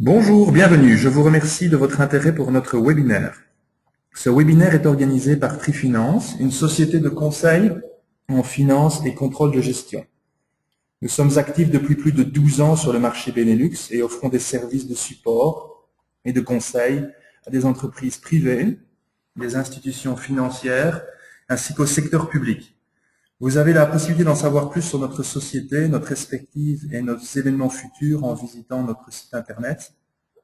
Bonjour, bienvenue. Je vous remercie de votre intérêt pour notre webinaire. Ce webinaire est organisé par Trifinance, une société de conseil en finance et contrôle de gestion. Nous sommes actifs depuis plus de 12 ans sur le marché Benelux et offrons des services de support et de conseil à des entreprises privées, des institutions financières, ainsi qu'au secteur public. Vous avez la possibilité d'en savoir plus sur notre société, notre expertise et nos événements futurs en visitant notre site internet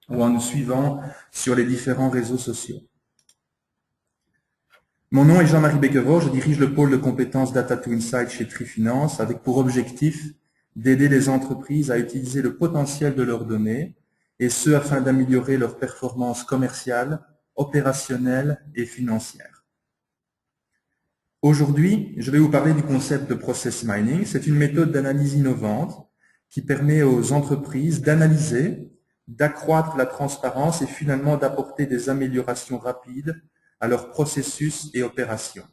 ou en nous suivant sur les différents réseaux sociaux. Mon nom est Jean-Marie Becquevaux, je dirige le pôle de compétences Data to Insight chez Trifinance avec pour objectif d'aider les entreprises à utiliser le potentiel de leurs données et ce afin d'améliorer leurs performances commerciales, opérationnelles et financières. Aujourd'hui, je vais vous parler du concept de process mining. C'est une méthode d'analyse innovante qui permet aux entreprises d'analyser, d'accroître la transparence et finalement d'apporter des améliorations rapides à leurs processus et opérations.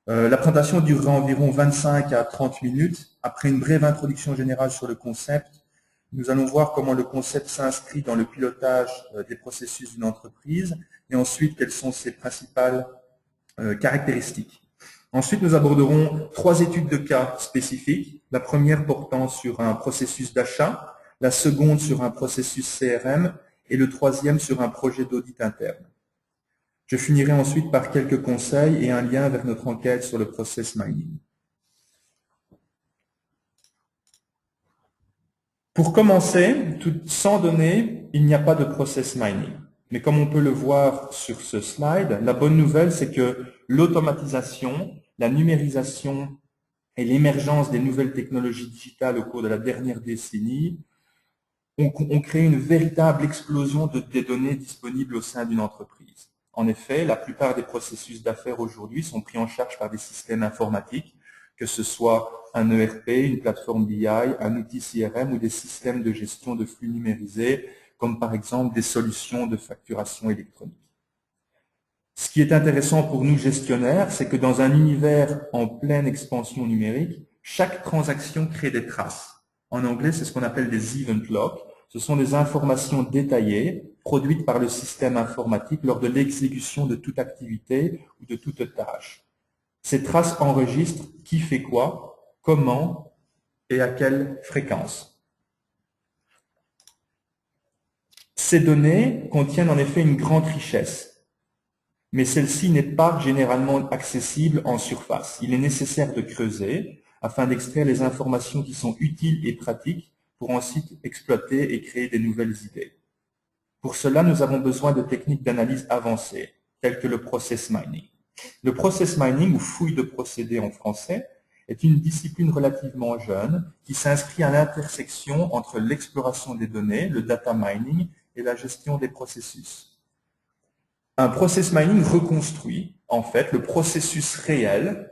La présentation durera environ 25 à 30 minutes. Après une brève introduction générale sur le concept, nous allons voir comment le concept s'inscrit dans le pilotage des processus d'une entreprise et ensuite quelles sont ses principales caractéristiques. Ensuite, nous aborderons 3 études de cas spécifiques. La première portant sur un processus d'achat, la seconde sur un processus CRM et le troisième sur un projet d'audit interne. Je finirai ensuite par quelques conseils et un lien vers notre enquête sur le process mining. Pour commencer, sans données, il n'y a pas de process mining. Mais comme on peut le voir sur ce slide, la bonne nouvelle, c'est que l'automatisation, la numérisation et l'émergence des nouvelles technologies digitales au cours de la dernière décennie ont créé une véritable explosion des données disponibles au sein d'une entreprise. En effet, la plupart des processus d'affaires aujourd'hui sont pris en charge par des systèmes informatiques, que ce soit un ERP, une plateforme BI, un outil CRM ou des systèmes de gestion de flux numérisés, comme par exemple des solutions de facturation électronique. Ce qui est intéressant pour nous gestionnaires, c'est que dans un univers en pleine expansion numérique, chaque transaction crée des traces. En anglais, c'est ce qu'on appelle des event logs. Ce sont des informations détaillées produites par le système informatique lors de l'exécution de toute activité ou de toute tâche. Ces traces enregistrent qui fait quoi, comment et à quelle fréquence. Ces données contiennent en effet une grande richesse, mais celle-ci n'est pas généralement accessible en surface. Il est nécessaire de creuser afin d'extraire les informations qui sont utiles et pratiques pour ensuite exploiter et créer des nouvelles idées. Pour cela, nous avons besoin de techniques d'analyse avancées, telles que le process mining. Le process mining, ou fouille de procédés en français, est une discipline relativement jeune qui s'inscrit à l'intersection entre l'exploration des données, le data mining, et la gestion des processus. Un process mining reconstruit, en fait, le processus réel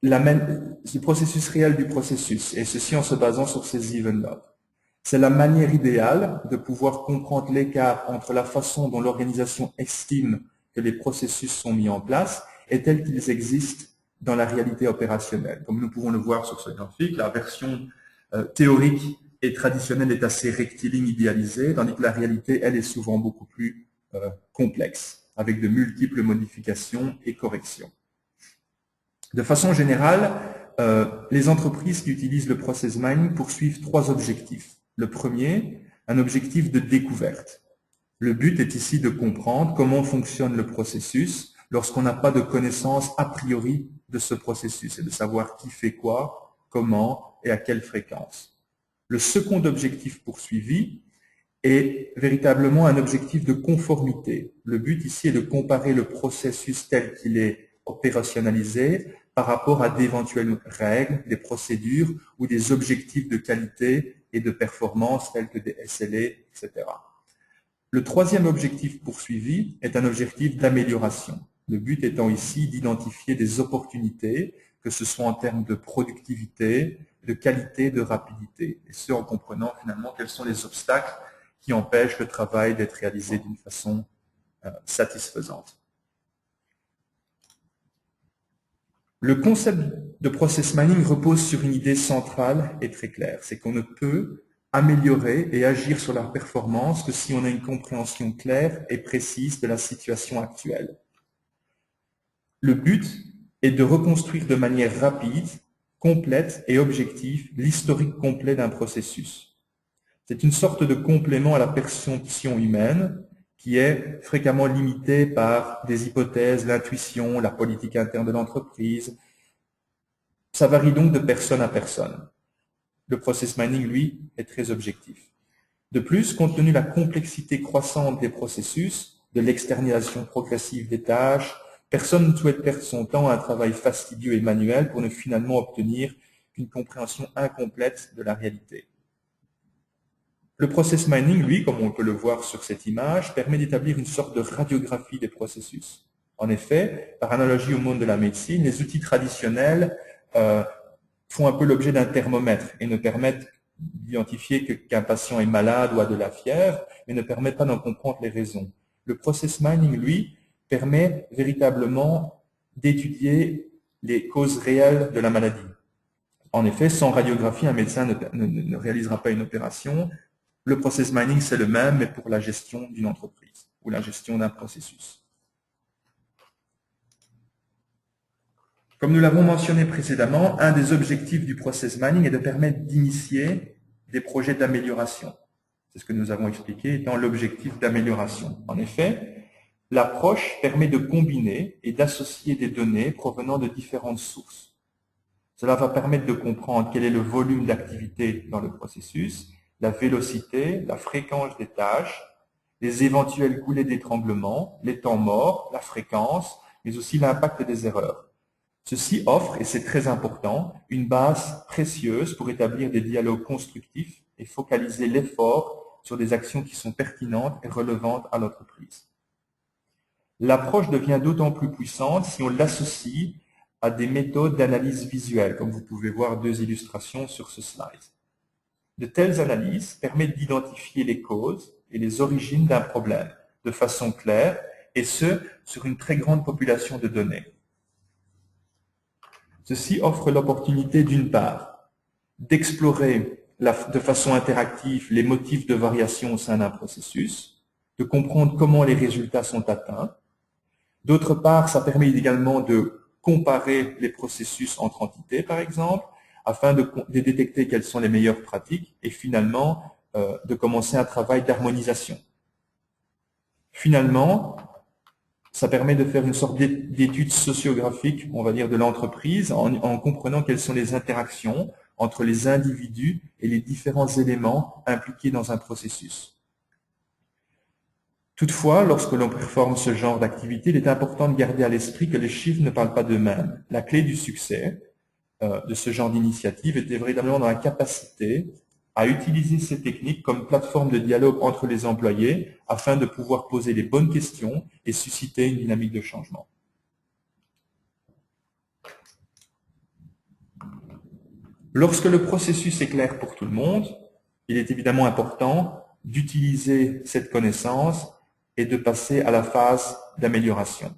du processus, et ceci en se basant sur ces event logs. C'est la manière idéale de pouvoir comprendre l'écart entre la façon dont l'organisation estime que les processus sont mis en place et tels qu'ils existent dans la réalité opérationnelle. Comme nous pouvons le voir sur ce graphique, la version théorique et traditionnelle est assez rectiligne idéalisée, tandis que la réalité, elle, est souvent beaucoup plus complexe, avec de multiples modifications et corrections. De façon générale, les entreprises qui utilisent le process mining poursuivent 3 objectifs. Le premier, un objectif de découverte. Le but est ici de comprendre comment fonctionne le processus lorsqu'on n'a pas de connaissance a priori de ce processus et de savoir qui fait quoi, comment et à quelle fréquence. Le second objectif poursuivi est véritablement un objectif de conformité. Le but ici est de comparer le processus tel qu'il est opérationnalisé par rapport à d'éventuelles règles, des procédures ou des objectifs de qualité et de performance tels que des SLA, etc. Le troisième objectif poursuivi est un objectif d'amélioration. Le but étant ici d'identifier des opportunités, que ce soit en termes de productivité, de qualité, de rapidité, et ce en comprenant finalement quels sont les obstacles qui empêchent le travail d'être réalisé d'une façon satisfaisante. Le concept de process mining repose sur une idée centrale et très claire, c'est qu'on ne peut améliorer et agir sur la performance que si on a une compréhension claire et précise de la situation actuelle. Le but est de reconstruire de manière rapide, complète et objective l'historique complet d'un processus. C'est une sorte de complément à la perception humaine qui est fréquemment limitée par des hypothèses, l'intuition, la politique interne de l'entreprise. Ça varie donc de personne à personne. Le process mining, lui, est très objectif. De plus, compte tenu de la complexité croissante des processus, de l'externalisation progressive des tâches, personne ne souhaite perdre son temps à un travail fastidieux et manuel pour ne finalement obtenir qu'une compréhension incomplète de la réalité. Le process mining, lui, comme on peut le voir sur cette image, permet d'établir une sorte de radiographie des processus. En effet, par analogie au monde de la médecine, les outils traditionnels font un peu l'objet d'un thermomètre et ne permettent d'identifier qu'un patient est malade ou a de la fièvre, mais ne permettent pas d'en comprendre les raisons. Le process mining, lui, permet véritablement d'étudier les causes réelles de la maladie. En effet, sans radiographie, un médecin ne réalisera pas une opération. Le process mining, c'est le même, mais pour la gestion d'une entreprise ou la gestion d'un processus. Comme nous l'avons mentionné précédemment, un des objectifs du process mining est de permettre d'initier des projets d'amélioration. C'est ce que nous avons expliqué étant l'objectif d'amélioration. En effet, l'approche permet de combiner et d'associer des données provenant de différentes sources. Cela va permettre de comprendre quel est le volume d'activité dans le processus, la vélocité, la fréquence des tâches, les éventuels goulets d'étranglement, les temps morts, la fréquence, mais aussi l'impact des erreurs. Ceci offre, et c'est très important, une base précieuse pour établir des dialogues constructifs et focaliser l'effort sur des actions qui sont pertinentes et relevantes à l'entreprise. L'approche devient d'autant plus puissante si on l'associe à des méthodes d'analyse visuelle, comme vous pouvez voir deux illustrations sur ce slide. De telles analyses permettent d'identifier les causes et les origines d'un problème de façon claire, et ce, sur une très grande population de données. Ceci offre l'opportunité, d'une part, d'explorer de façon interactive les motifs de variation au sein d'un processus, de comprendre comment les résultats sont atteints. D'autre part, ça permet également de comparer les processus entre entités, par exemple, afin de détecter quelles sont les meilleures pratiques et finalement de commencer un travail d'harmonisation. Finalement, ça permet de faire une sorte d'étude sociographique, on va dire, de l'entreprise en comprenant quelles sont les interactions entre les individus et les différents éléments impliqués dans un processus. Toutefois, lorsque l'on performe ce genre d'activité, il est important de garder à l'esprit que les chiffres ne parlent pas d'eux-mêmes. La clé du succès de ce genre d'initiative était véritablement dans la capacité à utiliser ces techniques comme plateforme de dialogue entre les employés afin de pouvoir poser les bonnes questions et susciter une dynamique de changement. Lorsque le processus est clair pour tout le monde, il est évidemment important d'utiliser cette connaissance et de passer à la phase d'amélioration.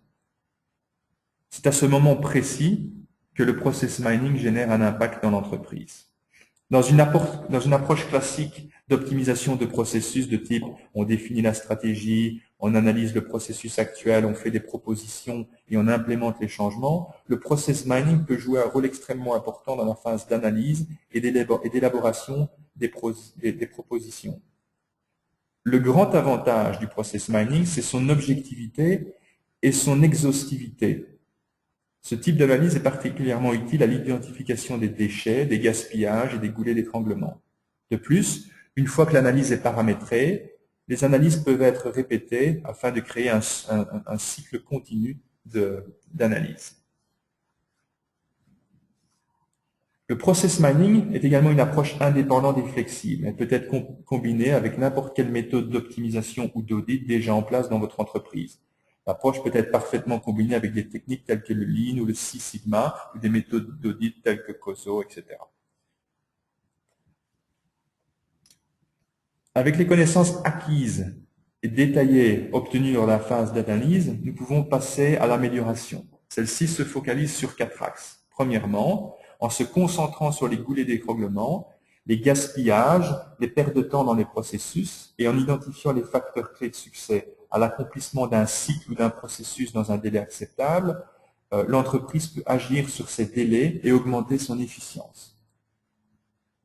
C'est à ce moment précis que le process mining génère un impact dans l'entreprise. Dans une approche classique d'optimisation de processus de type on définit la stratégie, on analyse le processus actuel, on fait des propositions et on implémente les changements, le process mining peut jouer un rôle extrêmement important dans la phase d'analyse et d'élaboration des propositions. Le grand avantage du process mining, c'est son objectivité et son exhaustivité. Ce type d'analyse est particulièrement utile à l'identification des déchets, des gaspillages et des goulets d'étranglement. De plus, une fois que l'analyse est paramétrée, les analyses peuvent être répétées afin de créer un cycle continu d'analyse. Le process mining est également une approche indépendante et flexible. Elle peut être combinée avec n'importe quelle méthode d'optimisation ou d'audit déjà en place dans votre entreprise. L'approche peut être parfaitement combinée avec des techniques telles que le Lean ou le Six Sigma, ou des méthodes d'audit telles que COSO, etc. Avec les connaissances acquises et détaillées obtenues lors de la phase d'analyse, nous pouvons passer à l'amélioration. Celle-ci se focalise sur 4 axes. Premièrement, en se concentrant sur les goulets d'étranglement, les gaspillages, les pertes de temps dans les processus, et en identifiant les facteurs clés de succès à l'accomplissement d'un cycle ou d'un processus dans un délai acceptable, l'entreprise peut agir sur ces délais et augmenter son efficience.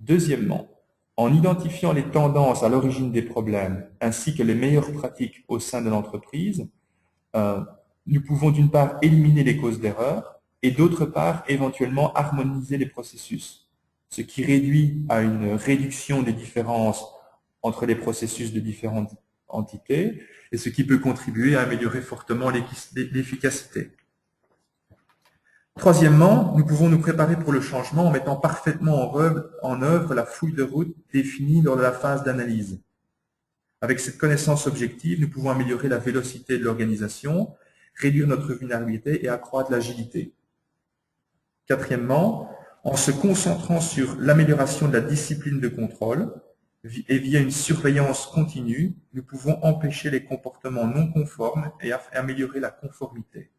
Deuxièmement, en identifiant les tendances à l'origine des problèmes ainsi que les meilleures pratiques au sein de l'entreprise, nous pouvons d'une part éliminer les causes d'erreur et d'autre part éventuellement harmoniser les processus, ce qui réduit à une réduction des différences entre les processus de différentes entités et ce qui peut contribuer à améliorer fortement l'efficacité. Troisièmement, nous pouvons nous préparer pour le changement en mettant parfaitement en œuvre la feuille de route définie lors de la phase d'analyse. Avec cette connaissance objective, nous pouvons améliorer la vélocité de l'organisation, réduire notre vulnérabilité et accroître l'agilité. Quatrièmement, en se concentrant sur l'amélioration de la discipline de contrôle et via une surveillance continue, nous pouvons empêcher les comportements non conformes et améliorer la conformité.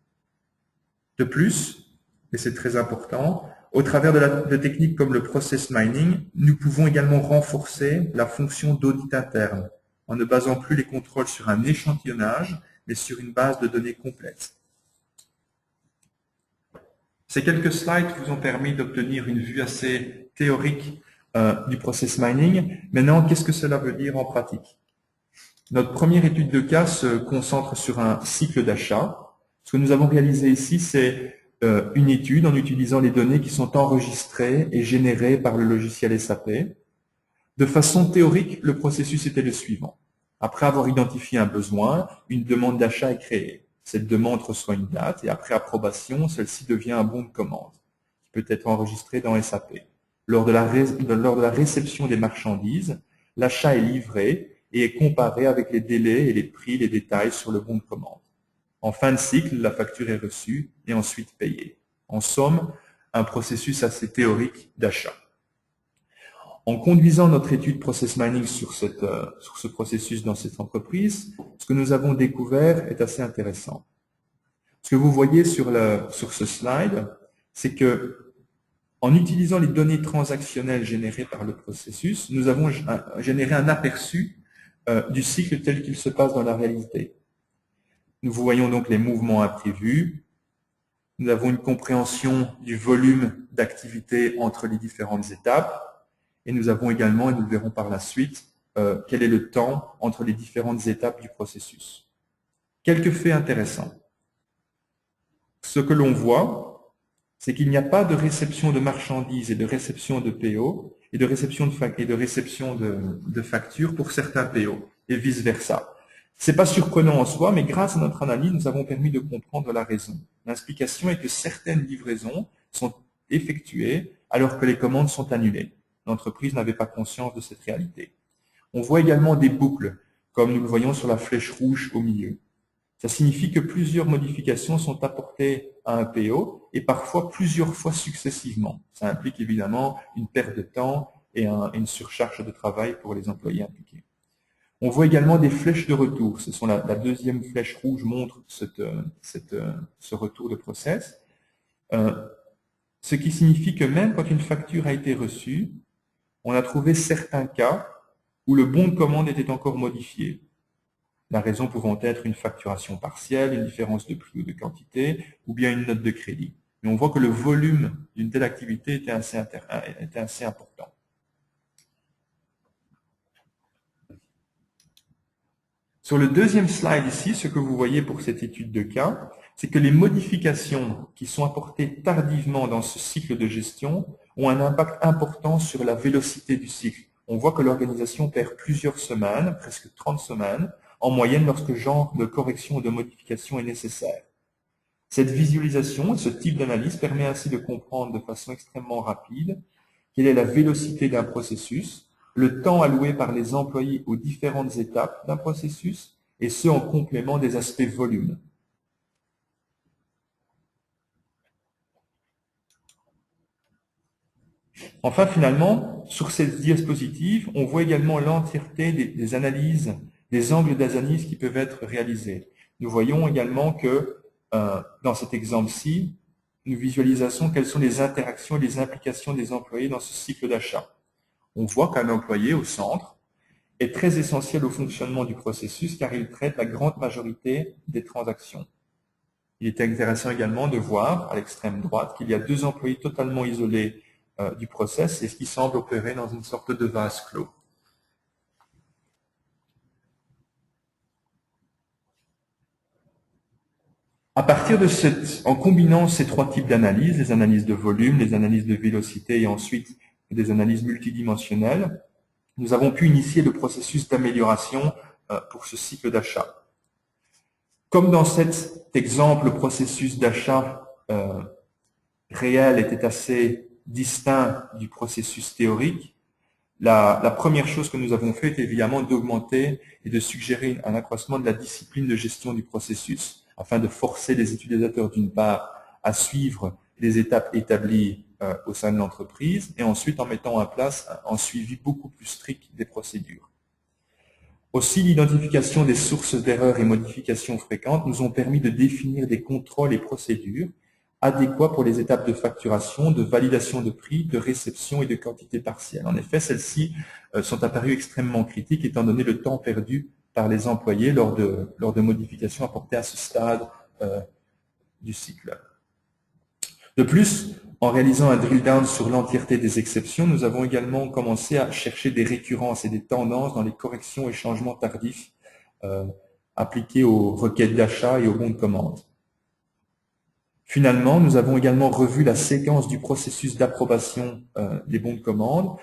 De plus, et c'est très important, au travers de techniques comme le process mining, nous pouvons également renforcer la fonction d'audit interne en ne basant plus les contrôles sur un échantillonnage, mais sur une base de données complète. Ces quelques slides vous ont permis d'obtenir une vue assez théorique du process mining. Maintenant, qu'est-ce que cela veut dire en pratique? Notre première étude de cas se concentre sur un cycle d'achat. Ce que nous avons réalisé ici, c'est une étude en utilisant les données qui sont enregistrées et générées par le logiciel SAP. De façon théorique, le processus était le suivant. Après avoir identifié un besoin, une demande d'achat est créée. Cette demande reçoit une date et après approbation, celle-ci devient un bon de commande qui peut être enregistré dans SAP. Lors de la réception des marchandises, l'achat est livré et est comparé avec les délais et les prix, les détails sur le bon de commande. En fin de cycle, la facture est reçue et ensuite payée. En somme, un processus assez théorique d'achat. En conduisant notre étude Process Mining sur ce processus dans cette entreprise, ce que nous avons découvert est assez intéressant. Ce que vous voyez sur ce slide, c'est que en utilisant les données transactionnelles générées par le processus, nous avons généré un aperçu du cycle tel qu'il se passe dans la réalité. Nous voyons donc les mouvements imprévus. Nous avons une compréhension du volume d'activité entre les différentes étapes. Et nous avons également, et nous le verrons par la suite, quel est le temps entre les différentes étapes du processus. Quelques faits intéressants. Ce que l'on voit, c'est qu'il n'y a pas de réception de marchandises et de réception de PO et de réception de factures pour certains PO et vice-versa. C'est pas surprenant en soi, mais grâce à notre analyse, nous avons permis de comprendre la raison. L'explication est que certaines livraisons sont effectuées alors que les commandes sont annulées. L'entreprise n'avait pas conscience de cette réalité. On voit également des boucles, comme nous le voyons sur la flèche rouge au milieu. Ça signifie que plusieurs modifications sont apportées à un PO et parfois plusieurs fois successivement. Ça implique évidemment une perte de temps et une surcharge de travail pour les employés impliqués. On voit également des flèches de retour. Ce sont la deuxième flèche rouge montre ce retour de process. Ce qui signifie que même quand une facture a été reçue, on a trouvé certains cas où le bon de commande était encore modifié. La raison pouvant être une facturation partielle, une différence de prix ou de quantité, ou bien une note de crédit. Mais on voit que le volume d'une telle activité était assez important. Sur le deuxième slide ici, ce que vous voyez pour cette étude de cas, c'est que les modifications qui sont apportées tardivement dans ce cycle de gestion ont un impact important sur la vélocité du cycle. On voit que l'organisation perd plusieurs semaines, presque 30 semaines, en moyenne lorsque ce genre de correction ou de modification est nécessaire. Cette visualisation et ce type d'analyse permet ainsi de comprendre de façon extrêmement rapide quelle est la vélocité d'un processus, le temps alloué par les employés aux différentes étapes d'un processus, et ce en complément des aspects volume. Enfin, finalement, sur cette diapositive, on voit également l'entièreté des analyses, des angles d'analyse qui peuvent être réalisés. Nous voyons également que, dans cet exemple-ci, nous visualisons quelles sont les interactions et les implications des employés dans ce cycle d'achat. On voit qu'un employé au centre est très essentiel au fonctionnement du processus car il traite la grande majorité des transactions. Il est intéressant également de voir à l'extrême droite qu'il y a deux employés totalement isolés du process et ce qui semble opérer dans une sorte de vase clos. À partir de en combinant ces trois types d'analyses, les analyses de volume, les analyses de vélocité et ensuite des analyses multidimensionnelles, nous avons pu initier le processus d'amélioration pour ce cycle d'achat. Comme dans cet exemple, le processus d'achat réel était assez distinct du processus théorique, la première chose que nous avons fait est évidemment d'augmenter et de suggérer un accroissement de la discipline de gestion du processus afin de forcer les utilisateurs d'une part à suivre les étapes établies au sein de l'entreprise et ensuite en mettant en place un suivi beaucoup plus strict des procédures. Aussi, l'identification des sources d'erreurs et modifications fréquentes nous ont permis de définir des contrôles et procédures adéquats pour les étapes de facturation, de validation de prix, de réception et de quantité partielle. En effet, celles-ci sont apparues extrêmement critiques étant donné le temps perdu par les employés lors de modifications apportées à ce stade du cycle. De plus, en réalisant un drill down sur l'entièreté des exceptions, nous avons également commencé à chercher des récurrences et des tendances dans les corrections et changements tardifs appliqués aux requêtes d'achat et aux bons de commande. Finalement, nous avons également revu la séquence du processus d'approbation des bons de commande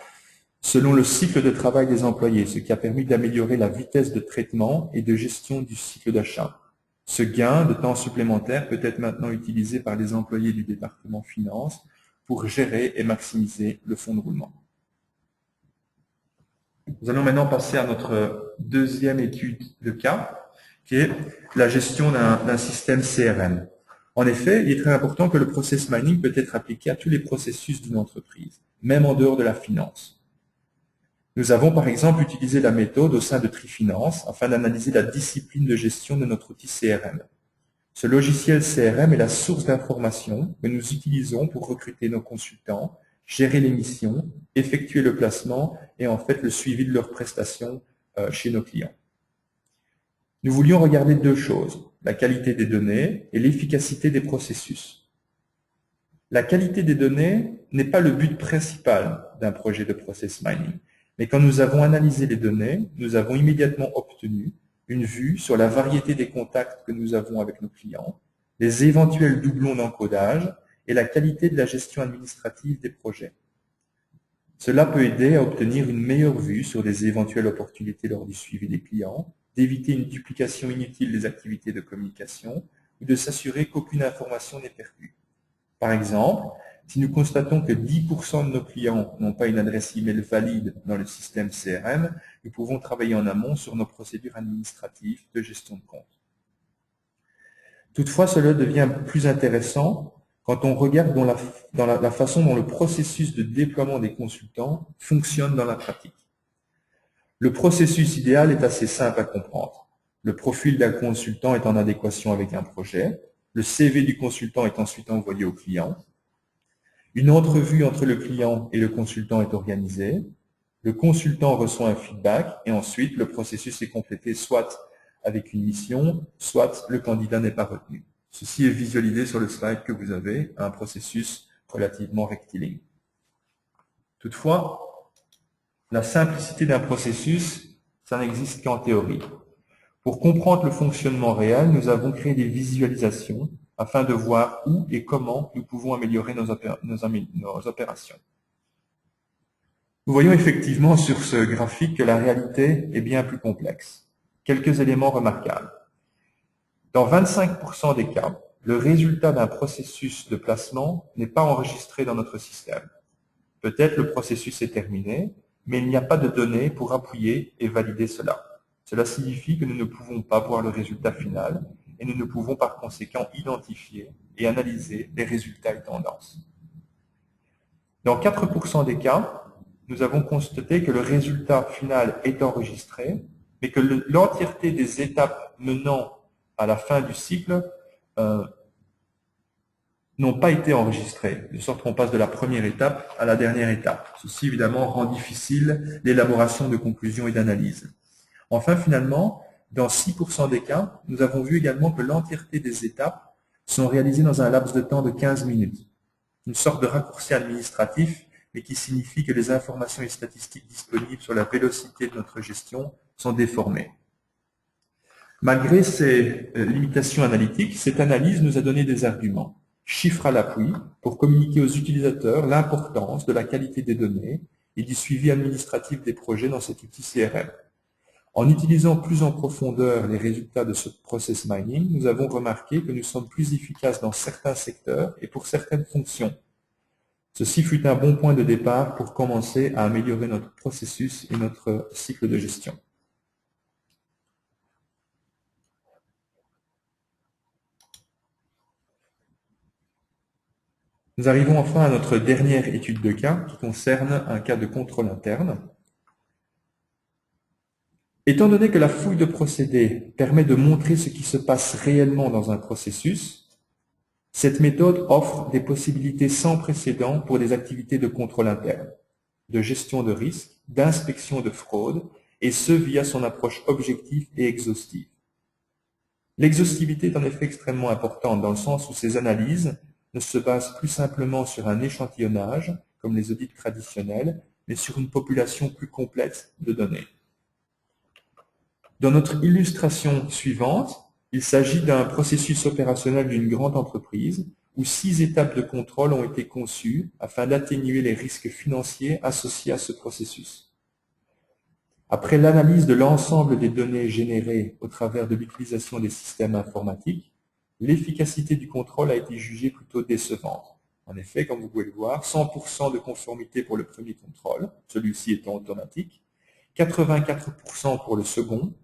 selon le cycle de travail des employés, ce qui a permis d'améliorer la vitesse de traitement et de gestion du cycle d'achat. Ce gain de temps supplémentaire peut être maintenant utilisé par les employés du département finance pour gérer et maximiser le fonds de roulement. Nous allons maintenant passer à notre deuxième étude de cas, qui est la gestion d'un système CRM. En effet, il est très important que le process mining peut être appliqué à tous les processus d'une entreprise, même en dehors de la finance. Nous avons par exemple utilisé la méthode au sein de Trifinance afin d'analyser la discipline de gestion de notre outil CRM. Ce logiciel CRM est la source d'informations que nous utilisons pour recruter nos consultants, gérer les missions, effectuer le placement et en fait le suivi de leurs prestations chez nos clients. Nous voulions regarder deux choses, la qualité des données et l'efficacité des processus. La qualité des données n'est pas le but principal d'un projet de process mining. Mais quand nous avons analysé les données, nous avons immédiatement obtenu une vue sur la variété des contacts que nous avons avec nos clients, les éventuels doublons d'encodage et la qualité de la gestion administrative des projets. Cela peut aider à obtenir une meilleure vue sur les éventuelles opportunités lors du suivi des clients, d'éviter une duplication inutile des activités de communication ou de s'assurer qu'aucune information n'est perdue. Par exemple, si nous constatons que 10% de nos clients n'ont pas une adresse email valide dans le système CRM, nous pouvons travailler en amont sur nos procédures administratives de gestion de compte. Toutefois, cela devient plus intéressant quand on regarde la façon dont le processus de déploiement des consultants fonctionne dans la pratique. Le processus idéal est assez simple à comprendre. Le profil d'un consultant est en adéquation avec un projet. Le CV du consultant est ensuite envoyé au client. Une entrevue entre le client et le consultant est organisée. Le consultant reçoit un feedback et ensuite le processus est complété soit avec une mission, soit le candidat n'est pas retenu. Ceci est visualisé sur le slide que vous avez, un processus relativement rectiligne. Toutefois, la simplicité d'un processus, ça n'existe qu'en théorie. Pour comprendre le fonctionnement réel, nous avons créé des visualisations afin de voir où et comment nous pouvons améliorer nos opérations. Nous voyons effectivement sur ce graphique que la réalité est bien plus complexe. Quelques éléments remarquables. Dans 25% des cas, le résultat d'un processus de placement n'est pas enregistré dans notre système. Peut-être le processus est terminé, mais il n'y a pas de données pour appuyer et valider cela. Cela signifie que nous ne pouvons pas voir le résultat final et nous ne pouvons par conséquent identifier et analyser les résultats et tendances. Dans 4% des cas, nous avons constaté que le résultat final est enregistré, mais que l'entièreté des étapes menant à la fin du cycle n'ont pas été enregistrés, de sorte qu'on passe de la première étape à la dernière étape. Ceci, évidemment, rend difficile l'élaboration de conclusions et d'analyses. Enfin, finalement, dans 6% des cas, nous avons vu également que l'entièreté des étapes sont réalisées dans un laps de temps de 15 minutes. Une sorte de raccourci administratif, mais qui signifie que les informations et statistiques disponibles sur la vélocité de notre gestion sont déformées. Malgré ces limitations analytiques, cette analyse nous a donné des arguments, chiffres à l'appui, pour communiquer aux utilisateurs l'importance de la qualité des données et du suivi administratif des projets dans cet outil CRM. En utilisant plus en profondeur les résultats de ce process mining, nous avons remarqué que nous sommes plus efficaces dans certains secteurs et pour certaines fonctions. Ceci fut un bon point de départ pour commencer à améliorer notre processus et notre cycle de gestion. Nous arrivons enfin à notre dernière étude de cas qui concerne un cas de contrôle interne. Étant donné que la fouille de procédés permet de montrer ce qui se passe réellement dans un processus, cette méthode offre des possibilités sans précédent pour des activités de contrôle interne, de gestion de risque, d'inspection de fraude, et ce via son approche objective et exhaustive. L'exhaustivité est en effet extrêmement importante dans le sens où ces analyses ne se basent plus simplement sur un échantillonnage, comme les audits traditionnels, mais sur une population plus complète de données. Dans notre illustration suivante, il s'agit d'un processus opérationnel d'une grande entreprise où 6 étapes de contrôle ont été conçues afin d'atténuer les risques financiers associés à ce processus. Après l'analyse de l'ensemble des données générées au travers de l'utilisation des systèmes informatiques, l'efficacité du contrôle a été jugée plutôt décevante. En effet, comme vous pouvez le voir, 100% de conformité pour le premier contrôle, celui-ci étant automatique, 84% pour le second,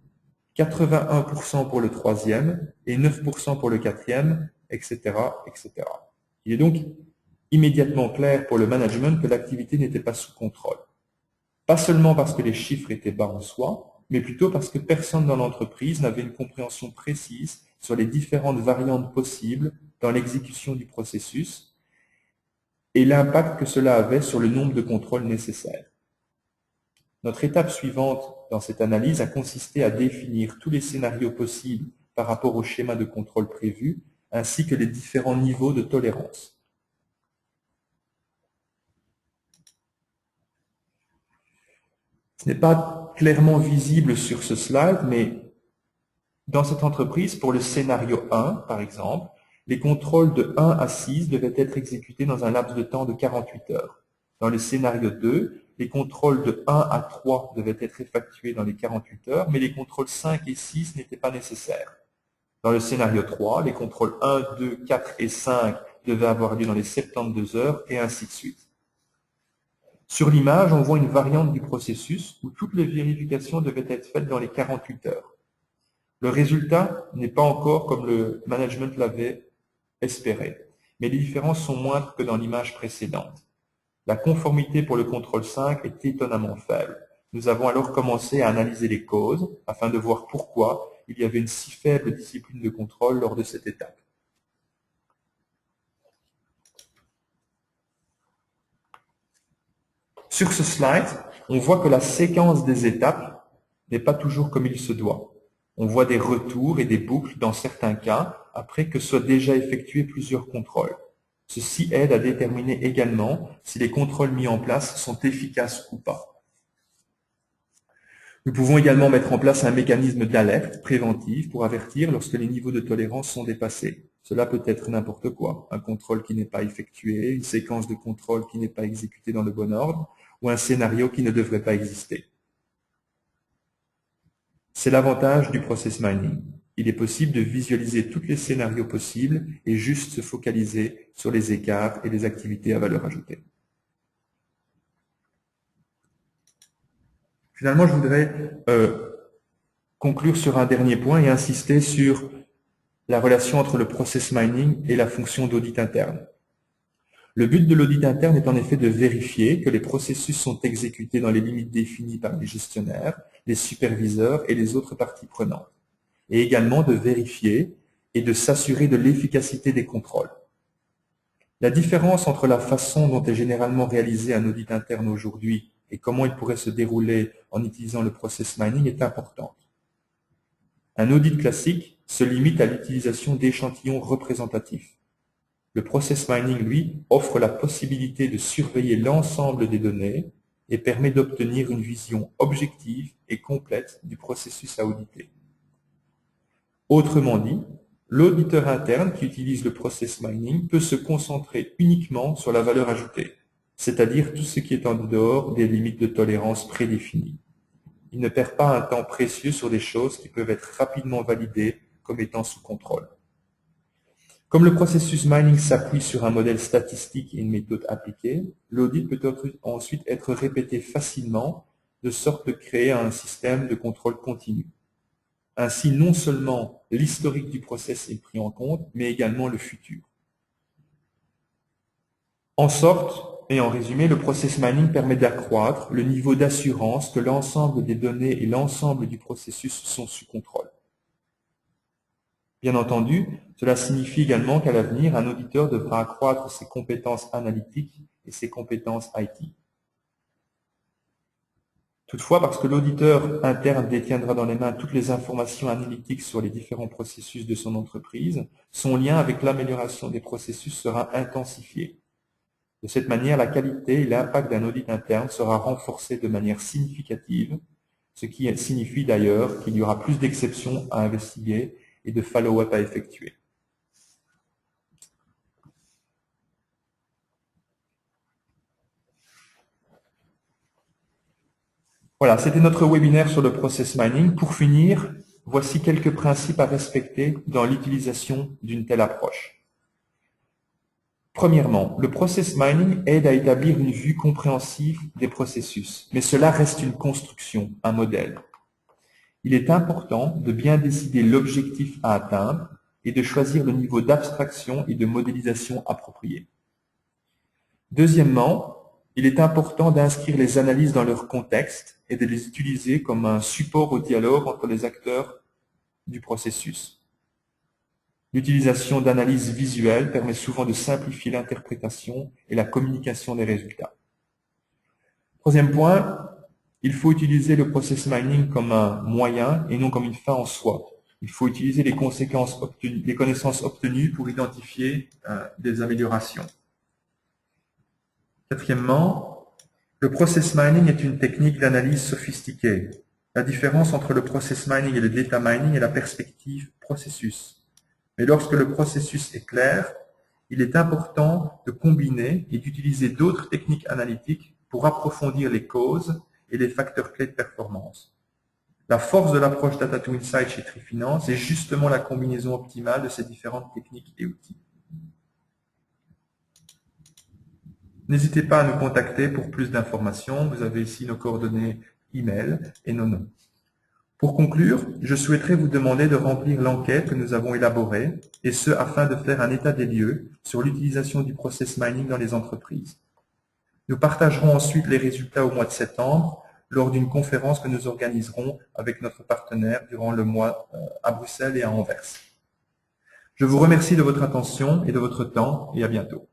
81% pour le troisième et 9% pour le quatrième, etc., etc. Il est donc immédiatement clair pour le management que l'activité n'était pas sous contrôle. Pas seulement parce que les chiffres étaient bas en soi, mais plutôt parce que personne dans l'entreprise n'avait une compréhension précise sur les différentes variantes possibles dans l'exécution du processus et l'impact que cela avait sur le nombre de contrôles nécessaires. Notre étape suivante dans cette analyse a consisté à définir tous les scénarios possibles par rapport au schéma de contrôle prévu, ainsi que les différents niveaux de tolérance. Ce n'est pas clairement visible sur ce slide, mais dans cette entreprise, pour le scénario 1, par exemple, les contrôles de 1 à 6 devaient être exécutés dans un laps de temps de 48 heures. Dans le scénario 2, les contrôles de 1 à 3 devaient être effectués dans les 48 heures, mais les contrôles 5 et 6 n'étaient pas nécessaires. Dans le scénario 3, les contrôles 1, 2, 4 et 5 devaient avoir lieu dans les 72 heures, et ainsi de suite. Sur l'image, on voit une variante du processus où toutes les vérifications devaient être faites dans les 48 heures. Le résultat n'est pas encore comme le management l'avait espéré, mais les différences sont moindres que dans l'image précédente. La conformité pour le contrôle 5 est étonnamment faible. Nous avons alors commencé à analyser les causes afin de voir pourquoi il y avait une si faible discipline de contrôle lors de cette étape. Sur ce slide, on voit que la séquence des étapes n'est pas toujours comme il se doit. On voit des retours et des boucles dans certains cas après que soient déjà effectués plusieurs contrôles. Ceci aide à déterminer également si les contrôles mis en place sont efficaces ou pas. Nous pouvons également mettre en place un mécanisme d'alerte préventive pour avertir lorsque les niveaux de tolérance sont dépassés. Cela peut être n'importe quoi, un contrôle qui n'est pas effectué, une séquence de contrôle qui n'est pas exécutée dans le bon ordre, ou un scénario qui ne devrait pas exister. C'est l'avantage du process mining. Il est possible de visualiser tous les scénarios possibles et juste se focaliser sur les écarts et les activités à valeur ajoutée. Finalement, je voudrais conclure sur un dernier point et insister sur la relation entre le process mining et la fonction d'audit interne. Le but de l'audit interne est en effet de vérifier que les processus sont exécutés dans les limites définies par les gestionnaires, les superviseurs et les autres parties prenantes, et également de vérifier et de s'assurer de l'efficacité des contrôles. La différence entre la façon dont est généralement réalisé un audit interne aujourd'hui et comment il pourrait se dérouler en utilisant le process mining est importante. Un audit classique se limite à l'utilisation d'échantillons représentatifs. Le process mining, lui, offre la possibilité de surveiller l'ensemble des données et permet d'obtenir une vision objective et complète du processus à auditer. Autrement dit, l'auditeur interne qui utilise le process mining peut se concentrer uniquement sur la valeur ajoutée, c'est-à-dire tout ce qui est en dehors des limites de tolérance prédéfinies. Il ne perd pas un temps précieux sur des choses qui peuvent être rapidement validées comme étant sous contrôle. Comme le processus mining s'appuie sur un modèle statistique et une méthode appliquée, l'audit peut ensuite être répété facilement, de sorte de créer un système de contrôle continu. Ainsi, non seulement l'historique du process est pris en compte, mais également le futur. En sorte, et en résumé, le process mining permet d'accroître le niveau d'assurance que l'ensemble des données et l'ensemble du processus sont sous contrôle. Bien entendu, cela signifie également qu'à l'avenir, un auditeur devra accroître ses compétences analytiques et ses compétences IT. Toutefois, parce que l'auditeur interne détiendra dans les mains toutes les informations analytiques sur les différents processus de son entreprise, son lien avec l'amélioration des processus sera intensifié. De cette manière, la qualité et l'impact d'un audit interne sera renforcé de manière significative, ce qui signifie d'ailleurs qu'il y aura plus d'exceptions à investiguer et de follow-up à effectuer. Voilà, c'était notre webinaire sur le process mining. Pour finir, voici quelques principes à respecter dans l'utilisation d'une telle approche. Premièrement, le process mining aide à établir une vue compréhensive des processus, mais cela reste une construction, un modèle. Il est important de bien décider l'objectif à atteindre et de choisir le niveau d'abstraction et de modélisation approprié. Deuxièmement, il est important d'inscrire les analyses dans leur contexte et de les utiliser comme un support au dialogue entre les acteurs du processus. L'utilisation d'analyses visuelles permet souvent de simplifier l'interprétation et la communication des résultats. Troisième point, il faut utiliser le process mining comme un moyen et non comme une fin en soi. Il faut utiliser les connaissances obtenues pour identifier des améliorations. Quatrièmement, le process mining est une technique d'analyse sophistiquée. La différence entre le process mining et le data mining est la perspective processus. Mais lorsque le processus est clair, il est important de combiner et d'utiliser d'autres techniques analytiques pour approfondir les causes et les facteurs clés de performance. La force de l'approche Data to Insight chez Trifinance est justement la combinaison optimale de ces différentes techniques et outils. N'hésitez pas à nous contacter pour plus d'informations. Vous avez ici nos coordonnées e-mail et nos noms. Pour conclure, je souhaiterais vous demander de remplir l'enquête que nous avons élaborée, et ce afin de faire un état des lieux sur l'utilisation du process mining dans les entreprises. Nous partagerons ensuite les résultats au mois de septembre lors d'une conférence que nous organiserons avec notre partenaire durant le mois à Bruxelles et à Anvers. Je vous remercie de votre attention et de votre temps et à bientôt.